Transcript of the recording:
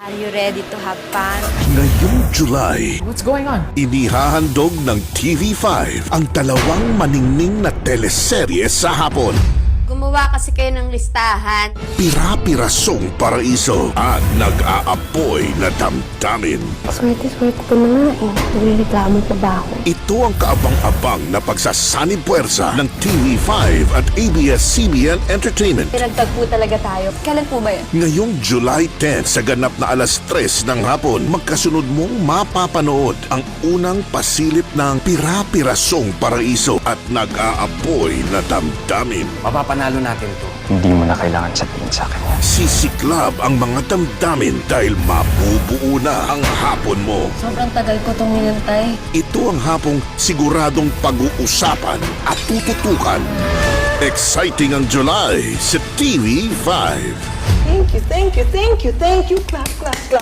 Are you ready to have fun? Ngayong July, What's going on? inihahandog ng TV5 ang dalawang maningning na teleserye sa hapon. Gumawa kasi kayo ng listahan. Pira-pirasong paraiso at nag-aapoy na damdamin. Swerte-swerte ko na nga eh. Nagrereklamo pa ba ako? Ito ang kaabang-abang na pagsasanib puwersa ng TV5 at ABS-CBN Entertainment. Pinagtagpo talaga tayo. Kailan po ba yun? Ngayong July 10 sa ganap na alas 3 ng hapon, magkasunod mong mapapanood ang unang pasilip ng Pira-pirasong paraiso at nag-aapoy na damdamin. Mapapanalo natin to. Hindi mo na kailangan sabihin sa akin yan. Sisiklab ang mga damdamin dahil mabubuo na ang hapon mo. Sobrang tagal ko itong hinantay. Ito ang hapong siguradong pag-uusapan at tututukan. Exciting ang July sa TV5. Thank you, thank you, thank you, thank you. Clap, clap, clap.